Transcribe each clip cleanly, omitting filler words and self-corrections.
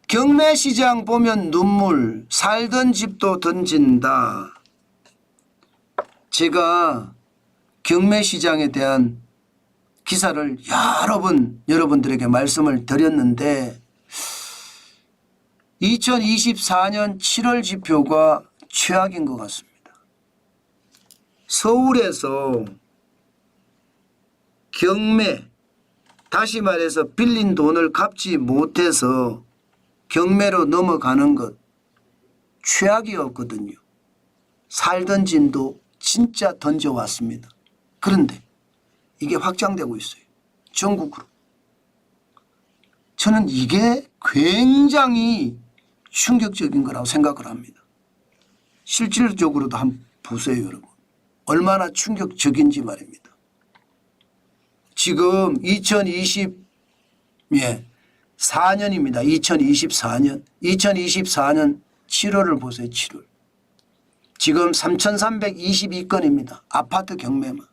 경매시장 보면 눈물, 살던 집도 던진다. 제가 경매시장에 대한 기사를 여러 번 여러분들에게 말씀을 드렸는데 2024년 7월 지표가 최악인 것 같습니다. 서울에서 경매, 다시 말해서 빌린 돈을 갚지 못해서 경매로 넘어가는 것 최악이었거든요. 살던 집도 진짜 던져왔습니다. 그런데 이게 확장되고 있어요. 전국으로. 저는 이게 굉장히 충격적인 거라고 생각을 합니다. 실질적으로도 한번 보세요, 여러분. 얼마나 충격적인지 말입니다. 지금 2024년입니다. 2024년. 2024년 7월을 보세요. 7월. 지금 3,322건입니다. 아파트 경매만.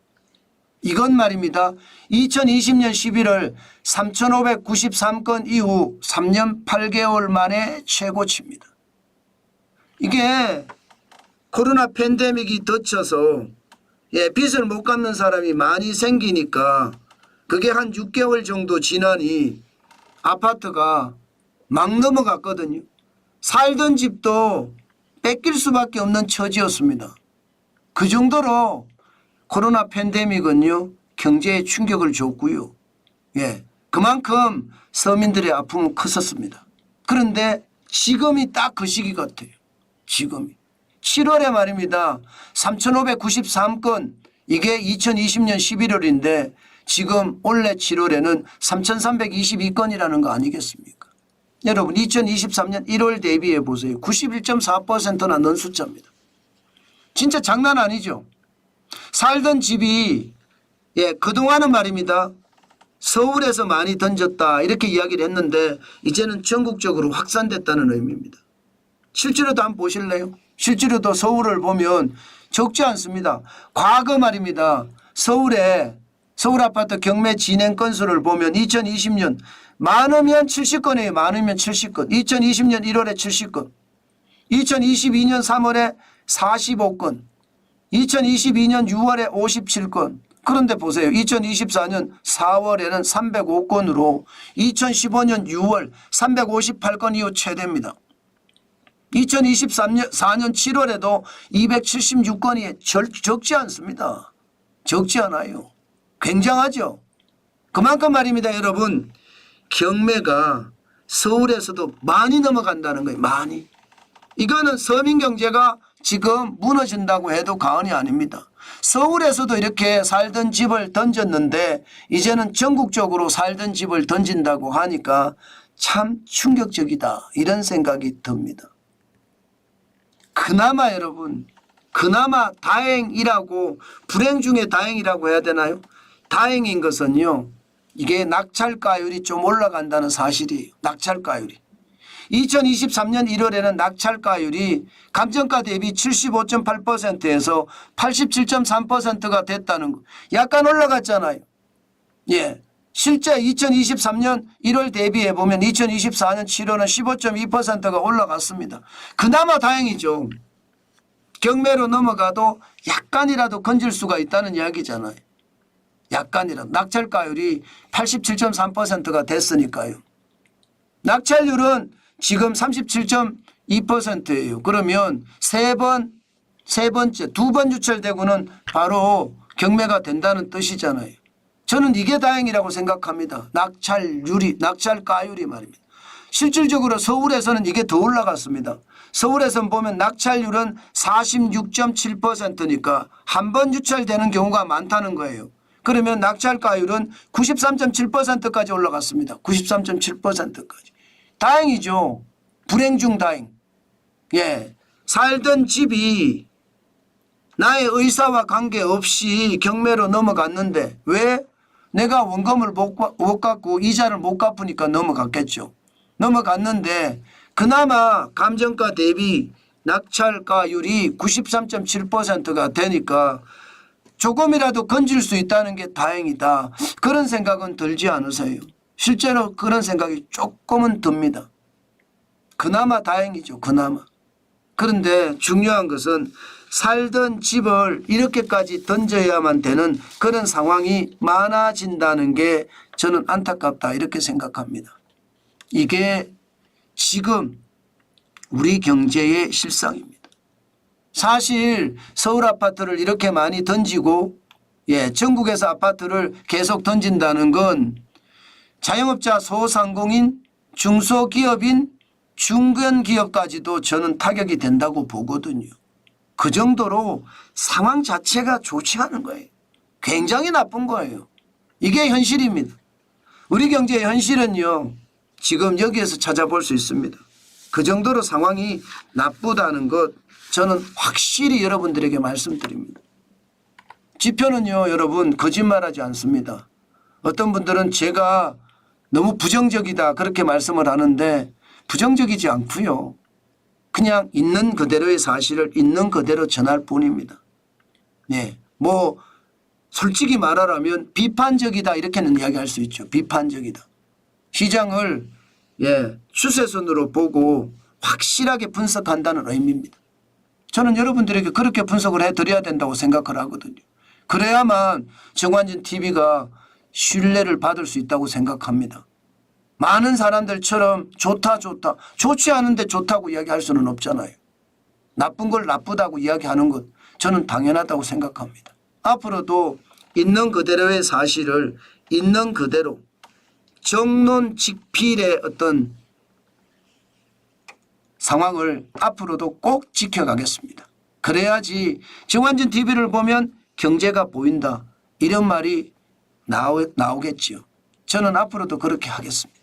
이건 말입니다. 2020년 11월 3,593건 이후 3년 8개월 만에 최고치입니다. 이게 코로나 팬데믹이 덧쳐서 빚을 못 갚는 사람이 많이 생기니까 그게 한 6개월 정도 지나니 아파트가 막 넘어갔거든요. 살던 집도 뺏길 수밖에 없는 처지였습니다. 그 정도로 코로나 팬데믹은요 경제에 충격을 줬고요. 그만큼 서민들의 아픔은 컸었습니다. 그런데 지금이 딱 그 시기 같아요. 지금이 7월에 말입니다. 3,593건 이게 2020년 11월인데 지금 올해 7월에는 3,322건이라는 거 아니겠습니까? 여러분 2023년 1월 대비해 보세요. 91.4%나 는 숫자입니다. 진짜 장난 아니죠. 살던 집이 그동안은 말입니다. 서울에서 많이 던졌다 이렇게 이야기를 했는데 이제는 전국적으로 확산됐다는 의미입니다. 실제로도 한번 보실래요? 실제로도 서울을 보면 적지 않습니다. 과거 말입니다. 서울 아파트 경매 진행 건수를 보면 2020년 많으면 70건이에요. 많으면 70건. 2020년 1월에 70건. 2022년 3월에 45건. 2022년 6월에 57건. 그런데 보세요. 2024년 4월에는 305건으로 2015년 6월 358건 이후 최대입니다. 2024년 7월에도 276건이 적지 않습니다. 적지 않아요. 굉장하죠. 그만큼 말입니다. 여러분 경매가 서울에서도 많이 넘어간다는 거예요. 많이. 이거는 서민 경제가 지금 무너진다고 해도 과언이 아닙니다. 서울에서도 이렇게 살던 집을 던졌는데 이제는 전국적으로 살던 집을 던진다고 하니까 참 충격적이다 이런 생각이 듭니다. 그나마 여러분 그나마 다행이라고 불행 중에 다행이라고 해야 되나요? 다행인 것은요. 이게 낙찰가율이 좀 올라간다는 사실이에요. 낙찰가율이. 2023년 1월에는 낙찰가율이 감정가 대비 75.8%에서 87.3%가 됐다는 거. 약간 올라갔잖아요. 실제 2023년 1월 대비해 보면 2024년 7월은 15.2%가 올라갔습니다. 그나마 다행이죠. 경매로 넘어가도 약간이라도 건질 수가 있다는 이야기잖아요. 약간이라도. 낙찰가율이 87.3%가 됐으니까요. 낙찰률은 지금 37.2%예요. 그러면 두 번 유찰되고는 바로 경매가 된다는 뜻이잖아요. 저는 이게 다행이라고 생각합니다. 낙찰가율이 말입니다. 실질적으로 서울에서는 이게 더 올라갔습니다. 서울에서 보면 낙찰률은 46.7%니까 한 번 유찰되는 경우가 많다는 거예요. 그러면 낙찰가율은 93.7%까지 올라갔습니다. 93.7%까지. 다행이죠. 불행 중 다행. 살던 집이 나의 의사와 관계없이 경매로 넘어갔는데 왜? 내가 원금을 못 갚고 이자를 못 갚으니까 넘어갔겠죠. 넘어갔는데 그나마 감정가 대비 낙찰가율이 93.7%가 되니까 조금이라도 건질 수 있다는 게 다행이다. 그런 생각은 들지 않으세요? 실제로 그런 생각이 조금은 듭니다. 그나마 다행이죠. 그나마. 그런데 중요한 것은 살던 집을 이렇게까지 던져야만 되는 그런 상황이 많아진다는 게 저는 안타깝다 이렇게 생각합니다. 이게 지금 우리 경제의 실상입니다. 사실 서울 아파트를 이렇게 많이 던지고 전국에서 아파트를 계속 던진다는 건 자영업자 소상공인 중소기업인 중견기업까지도 저는 타격이 된다고 보거든요. 그 정도로 상황 자체가 좋지 않은 거예요. 굉장히 나쁜 거예요. 이게 현실입니다. 우리 경제의 현실은요. 지금 여기에서 찾아볼 수 있습니다. 그 정도로 상황이 나쁘다는 것 저는 확실히 여러분들에게 말씀드립니다. 지표는요. 여러분 거짓말하지 않습니다. 어떤 분들은 제가 너무 부정적이다 그렇게 말씀을 하는데 부정적이지 않고요. 그냥 있는 그대로의 사실을 있는 그대로 전할 뿐입니다. 뭐 솔직히 말하라면 비판적이다 이렇게는 이야기할 수 있죠. 비판적이다. 시장을 추세선으로 보고 확실하게 분석한다는 의미입니다. 저는 여러분들에게 그렇게 분석을 해드려야 된다고 생각을 하거든요. 그래야만 정관진 TV가 신뢰를 받을 수 있다고 생각합니다. 많은 사람들처럼 좋다 좋지 않은데 좋다고 이야기할 수는 없잖아요. 나쁜 걸 나쁘다고 이야기하는 것 저는 당연하다고 생각합니다. 앞으로도 있는 그대로의 사실을 있는 그대로 정론직필의 어떤 상황을 앞으로도 꼭 지켜가겠습니다. 그래야지 정관진 TV를 보면 경제가 보인다 이런 말이 나오겠지요. 저는 앞으로도 그렇게 하겠습니다.